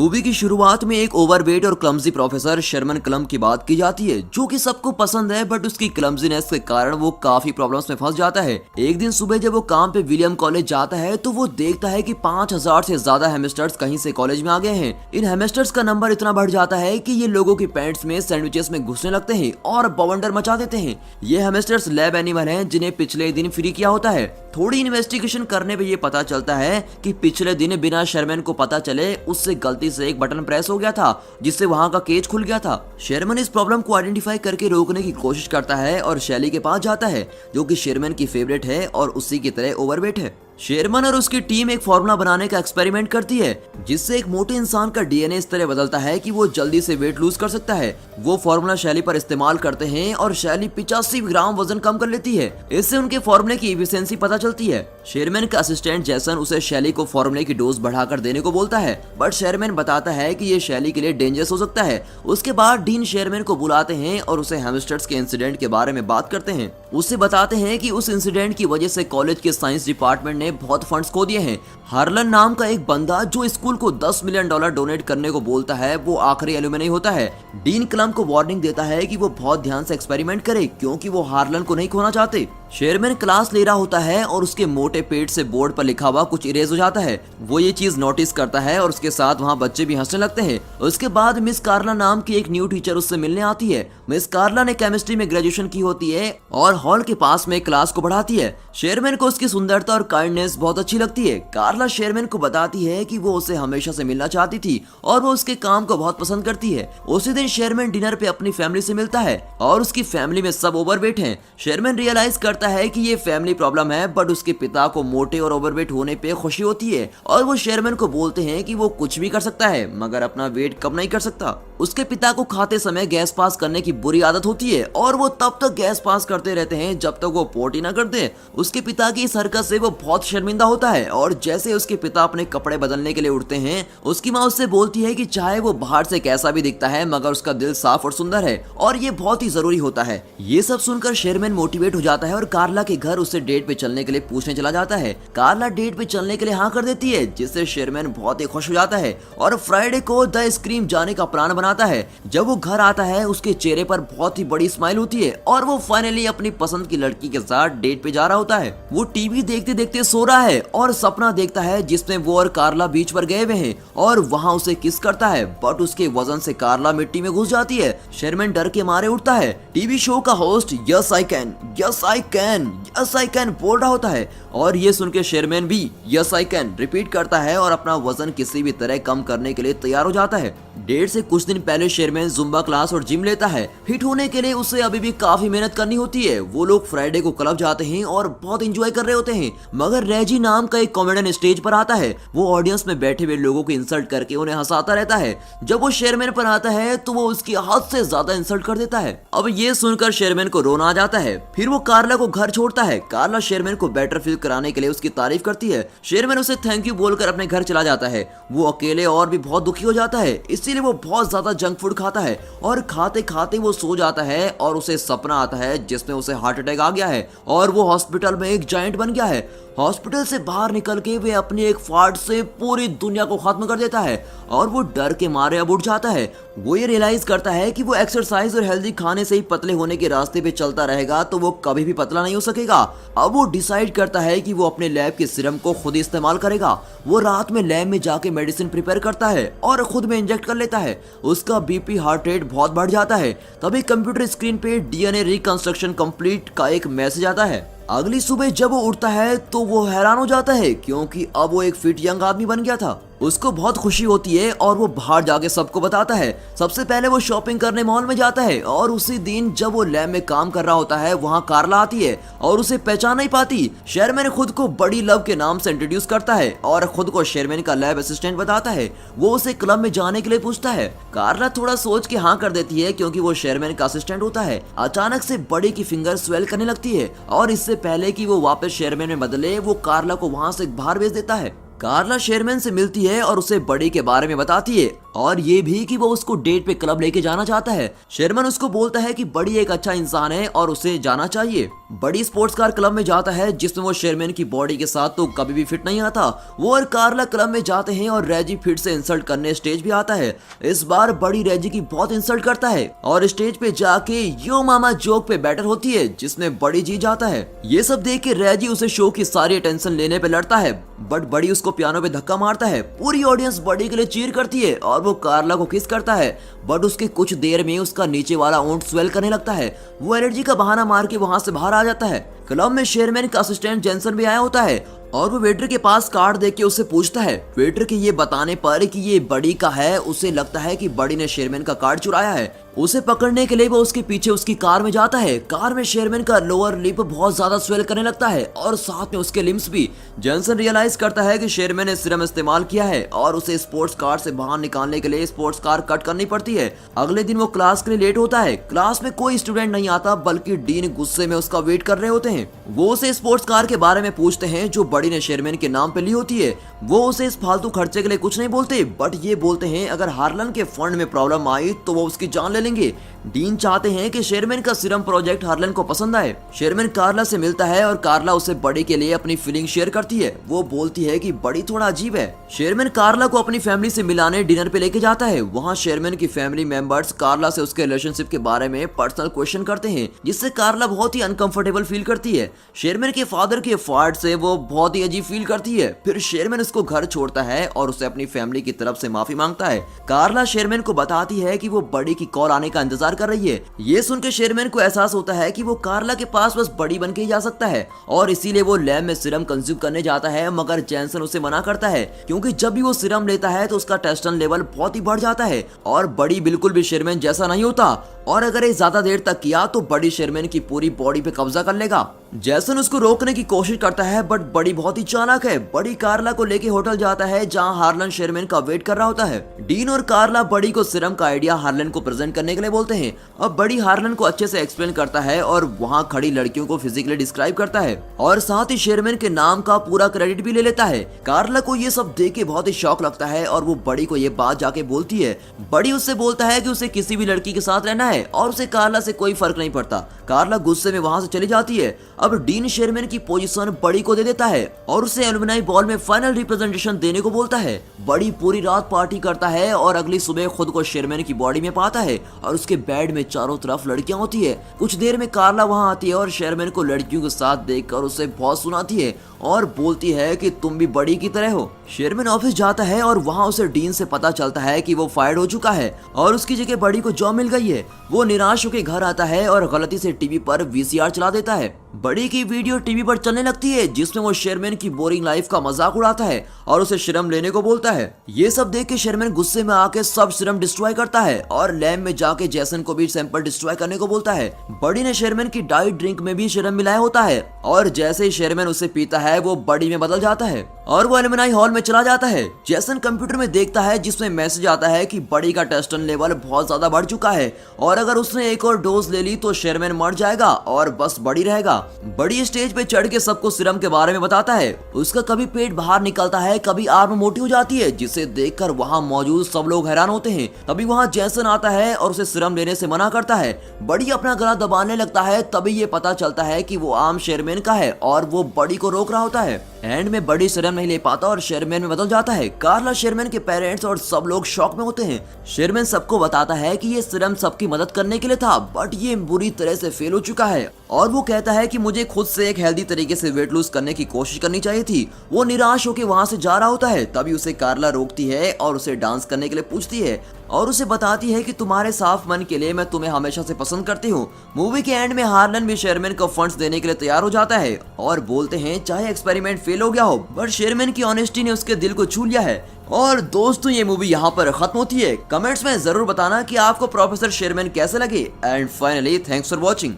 Movie की शुरुआत में एक ओवरवेट और क्लमजी प्रोफेसर शर्मन क्लम की बात की जाती है, जो कि सबको पसंद है, बट उसकी क्लमजीनेस के कारण वो काफी प्रॉब्लम्स में फंस जाता है। एक दिन सुबह जब वो काम पे विलियम कॉलेज जाता है तो वो देखता है कि 5000 से ज्यादा हेमस्टर्स कहीं से कॉलेज में आ गए हैं। इन हेमस्टर्स का नंबर इतना बढ़ जाता है कि ये लोगों की पैंट्स में, सैंडविचेस में घुसने लगते हैं और बवंडर मचा देते हैं। ये हेमस्टर्स लैब एनिमल हैं जिन्हें पिछले दिन फ्री किया होता है। थोड़ी इन्वेस्टिगेशन करने पे ये पता चलता है कि पिछले दिन बिना शर्मन को पता चले उससे गलती से एक बटन प्रेस हो गया था, जिससे वहां का केज खुल गया था। शर्मन इस प्रॉब्लम को आइडेंटिफाई करके रोकने की कोशिश करता है और शैली के पास जाता है, जो कि शर्मन की फेवरेट है और उसी की तरह ओवरवेट है। शेरमन और उसकी टीम एक फॉर्मूला बनाने का एक्सपेरिमेंट करती है, जिससे एक मोटे इंसान का डीएनए इस तरह बदलता है कि वो जल्दी से वेट लूज कर सकता है। वो फॉर्मूला शैली पर इस्तेमाल करते हैं और शैली 85 ग्राम वजन कम कर लेती है। इससे उनके फॉर्मूले की एफिशिएंसी पता चलती है। शेरमैन का असिस्टेंट जैसन उसे शैली को फॉर्मूले की डोज बढ़ाकर देने को बोलता है, बट शेरमैन बताता है कि ये शैली के लिए डेंजरस हो सकता है। उसके बाद डीन शेरमैन को बुलाते हैं और उसे हैमस्टर्स के इंसिडेंट के बारे में बात करते हैं। उसे बताते हैं कि उस इंसिडेंट की वजह से कॉलेज के साइंस डिपार्टमेंट ने बहुत फंड्स खो दिए हैं। हार्लन नाम का एक बंदा जो स्कूल को $10 मिलियन डोनेट करने को बोलता है, वो आखिरी एल्यूमिनी होता है। डीन क्लम को वार्निंग देता है कि वो बहुत ध्यान से एक्सपेरिमेंट करे, क्योंकि वो हार्लन को नहीं खोना चाहते। शेरमैन क्लास ले रहा होता है और उसके मोटे पेट से बोर्ड पर लिखा हुआ कुछ इरेज हो जाता है। वो ये चीज नोटिस करता है और उसके साथ वहाँ बच्चे भी हंसने लगते हैं। उसके बाद मिस कार्ला नाम की एक न्यू टीचर उससे मिलने आती है। मिस कार्ला ने केमिस्ट्री में ग्रेजुएशन की होती है और हॉल के पास में क्लास को बढ़ाती है। शेरमैन को उसकी सुंदरता और काइंडनेस बहुत अच्छी लगती है। कार्ला शेरमैन को बताती है कि वो उसे हमेशा से मिलना चाहती थी और वो उसके काम को बहुत पसंद करती है। उसी दिन शेरमैन डिनर पे अपनी फैमिली से मिलता है और उसकी फैमिली में सब ओवरवेट हैं। शेरमैन रियलाइज करता है कि ये फैमिली प्रॉब्लम है, बट उसके पिता को मोटे और ओवरवेट होने पे खुशी होती है और वो शेरमैन को बोलते हैं कि वो कुछ भी कर सकता है, मगर अपना वेट कम नहीं कर सकता। उसके पिता को खाते समय गैस पास करने की बुरी आदत होती है और वो तब तक गैस पास करते रहते हैं जब तक वो पोटी ना कर दे। उसके पिता की इस हरकत से वो बहुत शर्मिंदा होता है और जैसे उसके पिता अपने कपड़े बदलने के लिए उठते हैं, उसकी माँ उससे बोलती है कि चाहे वो बाहर से कैसा भी दिखता है, मगर उसका दिल साफ और सुंदर है और ये बहुत ही जरूरी होता है। ये सब सुनकर शेरमैन मोटिवेट हो जाता है और कार्ला के घर उससे डेट पे चलने के लिए पूछने चला जाता है। कार्ला डेट पे चलने के लिए हाँ कर देती है, जिससे शेरमैन बहुत ही खुश हो जाता है और फ्राइडे को द स्क्रीम जाने का प्लान बनाता है। जब वो घर आता है, उसके चेहरे पर बहुत ही बड़ी स्माइल होती है और वो फाइनली अपनी पसंद की लड़की के साथ डेट पे जा रहा होता है। वो टीवी देखते देखते सो रहा है और सपना देखता है जिसमें वो और कार्ला बीच पर गए हुए हैं और वहाँ उसे किस करता है, बट उसके वजन से कार्ला मिट्टी में घुस जाती है। शेरमैन डर के मारे उठता है। टीवी शो का host yes I can, yes I can, yes I can बोल रहा होता है और ये सुन के शेरमैन भी यस आई कैन रिपीट करता है और अपना वजन किसी भी तरह कम करने के लिए तैयार हो जाता है। डेट से कुछ दिन पहले शेरमैन जुम्बा क्लास और जिम लेता है। फिट होने के लिए उसे अभी भी काफी मेहनत करनी होती है। वो लोग फ्राइडे को क्लब जाते हैं और बहुत एंजॉय कर रहे होते हैं, मगर रेजी नाम का एक कॉमेडियन स्टेज पर आता है। वो ऑडियंस में बैठे हुए लोगों को इंसल्ट करके उन्हें हंसाता रहता है। जब वो शेरमैन पर आता है तो वो उसकी हद से ज्यादा इंसल्ट कर देता है। अब ये सुनकर शेरमैन को रोना आ जाता है। फिर वो कार्ला को घर छोड़ता है। कार्ला शेरमैन को बेटर फील कराने के लिए उसकी तारीफ करती है। शेरमैन उसे थैंक यू बोलकर अपने घर चला जाता है। वो अकेले और भी बहुत दुखी हो जाता है, इसीलिए वो बहुत ज्यादा जंक फूड खाता है और खाते खाते वो सो जाता है और उसे सपना आता है जिसमें उसे हार्ट अटैक आ गया है और वो हॉस्पिटल में एक जायंट बन गया है। हॉस्पिटल से बाहर निकल के वे अपनी एक फाड़ से पूरी दुनिया को खत्म कर देता है और वो डर के मारे अब उठ जाता है। वो ये रियलाइज करता है कि वो एक्सरसाइज और हेल्दी खाने से ही पतले होने के रास्ते पे चलता रहेगा तो वो कभी भी पतला नहीं हो सकेगा। अब वो डिसाइड करता है कि वो अपने लैब के सीरम को खुद इस्तेमाल करेगा। वो रात में लैब में जाके मेडिसिन प्रिपेयर करता है और खुद में इंजेक्ट कर लेता है। उसका बीपी, हार्ट रेट बहुत बढ़ जाता है। तभी कंप्यूटर स्क्रीन पे डीएनए रिकंस्ट्रक्शन कंप्लीट का एक मैसेज आता है। अगली सुबह जब वो उठता है तो वो हैरान हो जाता है, क्योंकि अब वो एक फिट यंग आदमी बन गया था। उसको बहुत खुशी होती है और वो बाहर जाके सबको बताता है। सबसे पहले वो शॉपिंग करने मॉल में जाता है और उसी दिन जब वो लैब में काम कर रहा होता है, वहाँ कार्ला आती है और उसे पहचान नहीं पाती। शेरमैन खुद को बड़ी लव के नाम से इंट्रोड्यूस करता है और खुद को शेरमैन का लैब असिस्टेंट बताता है। वो उसे क्लब में जाने के लिए पूछता है। कार्ला थोड़ा सोच के हाँ कर देती है, क्योंकि वो शेरमैन का असिस्टेंट होता है। अचानक से बड़ी की फिंगर स्वेल करने लगती है और इससे पहले कि वो वापस शेरमैन में बदले, वो कार्ला को वहाँ से बाहर भेज देता है। कार्ला शेरमैन से मिलती है और उसे बड़ी के बारे में बताती है और ये भी कि वो उसको डेट पे क्लब लेके जाना चाहता है। शेरमैन उसको बोलता है कि बड़ी एक अच्छा इंसान है और उसे जाना चाहिए। बड़ी स्पोर्ट्स कार क्लब में जाता है जिसमें वो शेरमैन की बॉडी के साथ तो कभी भी फिट नहीं आता। वो और कार्ला क्लब में जाते हैं और रेजी फिर से इंसल्ट करने स्टेज भी आता है। इस बार बड़ी रेजी की बहुत इंसल्ट करता है और स्टेज पे जाके यो मामा जोक पे बैटर होती है जिसमें बड़ी जीत जाता है। ये सब देख के रेजी उसे शो की सारी अटेंशन लेने पे लड़ता है बट बड़ी उसको पियानो पे धक्का मारता है। पूरी ऑडियंस बड़ी के लिए चीर करती है और वो कार्ला को किस करता है बट उसके कुछ देर में उसका नीचे वाला ओंठ स्वेल करने लगता है। वो एलर्जी का बहाना मार के वहां से बाहर आ जाता है। क्लब में शेरमैन का असिस्टेंट जेंसन भी आया होता है और वो वेटर के पास कार्ड देख के उससे पूछता है। वेटर के ये बताने पर कि ये बड़ी का है उसे लगता है कि बड़ी ने शेरमैन का कार्ड चुराया है। उसे पकड़ने के लिए वो उसके पीछे उसकी कार में जाता है। कार में शेरमैन का लोअर लिप बहुत ज्यादा स्वेल करने लगता है और साथ में उसके लिम्स भी। जेंसन रियलाइज करता है कि शेरमैन ने सीरम इस्तेमाल किया है और उसे स्पोर्ट्स कार से बाहर निकालने के लिए स्पोर्ट्स कार कट करनी पड़ती है। अगले दिन वो क्लास के लिए लेट होता है। क्लास में कोई स्टूडेंट नहीं आता बल्कि डीन गुस्से में उसका वेट कर रहे होते हैं। वो उसे स्पोर्ट्स कार के बारे में पूछते हैं जो बड़ी ने शेरमैन के नाम पे ली होती है। वो उसे इस फालतू खर्चे के लिए कुछ नहीं बोलते बट ये बोलते हैं अगर हार्लन के फंड में प्रॉब्लम आई तो वो उसकी जान ले लेंगे। डीन चाहते हैं कि शेरमैन का सीरम प्रोजेक्ट हार्लन को पसंद आए। शेरमैन कार्ला से मिलता है और कार्ला उसे बड़ी के लिए अपनी फीलिंग शेयर करती है। वो बोलती है कि बड़ी थोड़ा अजीब है। शेरमैन कार्ला को अपनी फैमिली से मिलाने डिनर पे लेके जाता है। वहाँ शेरमैन की फैमिली मेंबर्स कार्ला से उसके रिलेशनशिप के बारे में पर्सनल क्वेश्चन करते हैं जिससे कार्ला बहुत ही अनकंफर्टेबल फील करती है। शेरमैन के फादर के फाल्ट से वो बहुत ही अजीब फील करती है। फिर शेरमैन उसको घर छोड़ता है और उसे अपनी फैमिली की तरफ से माफी मांगता है। कार्ला शेरमैन को बताती है कि वो बड़ी की कॉल आने का इंतजार कर रही है। ये सुनकर शेरमैन को एहसास होता है कि वो कार्ला के पास बस बड़ी बन के ही जा सकता है और इसीलिए वो लैब में सीरम कंज्यूम करने जाता है मगर जेंसन उसे मना करता है क्योंकि जब भी वो सीरम लेता है तो उसका टेस्टोस्टेरोन लेवल बहुत ही बढ़ जाता है और बड़ी बिल्कुल भी शेरमैन जैसा नहीं होता और अगर ये ज्यादा देर तक किया तो बड़ी शेरमैन की पूरी बॉडी पे कब्जा कर लेगा। जेसन उसको रोकने की कोशिश करता है बट बड़ी बहुत ही चालाक है। बड़ी कार्ला को लेके होटल जाता है जहां हार्लन शेरमैन का वेट कर रहा होता है। डीन और कार्ला बड़ी को सीरम का आइडिया हार्लन को प्रेजेंट करने के लिए बोलते हैं। अब बड़ी हार्लन को अच्छे से एक्सप्लेन करता है और वहां खड़ी लड़कियों को फिजिकली डिस्क्राइब करता है और साथ ही शेरमैन के नाम का पूरा क्रेडिट भी ले लेता है। कार्ला को ये सब देख के बहुत ही शौक लगता है और वो बड़ी को ये बात जाके बोलती है। बड़ी उससे बोलता है कि उसे किसी भी लड़की के साथ रहना है और उसे कार्ला से कोई फर्क नहीं पड़ता। कार्ला गुस्से में वहां से चली जाती है। अब डीन शेरमैन की पोजीशन बड़ी को दे देता है और उसे एलुमनाई बॉल में फाइनल रिप्रेजेंटेशन देने को बोलता है। बड़ी पूरी रात पार्टी करता है और अगली सुबह खुद को शेरमैन की बॉडी में पाता है और उसके बेड में चारों तरफ लड़कियां होती है। कुछ देर में कार्ला वहां आती है और शेरमैन को लड़कियों के साथ देखकर उसे बहुत सुनाती है और बोलती है कि तुम भी बड़ी की तरह हो। शेरमैन ऑफिस जाता है और वहां उसे डीन से पता चलता है कि वो फायर्ड हो चुका है और उसकी जगह बड़ी को जॉब मिल गई है। वो निराश होकर घर आता है और गलती से टीवी पर वीसीआर चला देता है। बड़ी की वीडियो टीवी पर चलने लगती है जिसमें वो शेरमैन की बोरिंग लाइफ का मजाक उड़ाता है और उसे सीरम लेने को बोलता है। ये सब देख के शेरमैन गुस्से में आके सब सीरम डिस्ट्रॉय करता है और लैब में जाके जेसन को भी सैंपल डिस्ट्रॉय करने को बोलता है। बड़ी ने शेरमैन की डाइट ड्रिंक में भी सीरम मिलाया होता है और जैसे ही शेरमैन उसे पीता है वो बड़ी में बदल जाता है और वो एलुमनाई हॉल में चला जाता है। जेसन कंप्यूटर में देखता है जिसमें मैसेज आता है कि बड़ी का टेस्टोस्टेरोन लेवल बहुत ज्यादा बढ़ चुका है और अगर उसने एक और डोज ले ली तो शेरमैन मर जाएगा और बस बड़ी रहेगा। बड़ी स्टेज पे चढ़ के सबको सीरम के बारे में बताता है। उसका कभी पेट बाहर निकलता है, कभी आर्म मोटी हो जाती है जिसे देखकर वहां मौजूद सब लोग हैरान होते हैं। तभी वहां जेसन आता है और उसे सीरम लेने से मना करता है। बड़ी अपना गला दबाने लगता है, तभी ये पता चलता है कि वो आम शेरमैन का है और वो बड़ी को रोक रहा होता है। एंड में बड़ी सीरम नहीं ले पाता और शेरमैन में बदल जाता है। कार्ला शेरमैन के पेरेंट्स और सब लोग शॉक में होते हैं। शेरमैन सबको बताता है कि ये सीरम सबकी मदद करने के लिए था बट ये बुरी तरह से फेल हो चुका है और वो कहता है कि मुझे खुद से एक हेल्दी तरीके से वेट लूज करने की कोशिश करनी चाहिए थी। वो निराश होकर वहां से जा रहा होता है, तभी उसे कार्ला रोकती है और उसे डांस करने के लिए पूछती है और उसे बताती है कि तुम्हारे साफ मन के लिए मैं तुम्हें हमेशा से पसंद करती हूँ। मूवी के एंड में हार्लन भी शेरमैन को फंड्स देने के लिए तैयार हो जाता है और बोलते हैं चाहे एक्सपेरिमेंट फेल हो गया हो बट शेरमैन की ऑनेस्टी ने उसके दिल को छू लिया है। और दोस्तों ये मूवी यहाँ पर खत्म होती है। कमेंट्स में जरूर बताना कि आपको प्रोफेसर शेरमैन कैसे लगे and finally thanks for watching.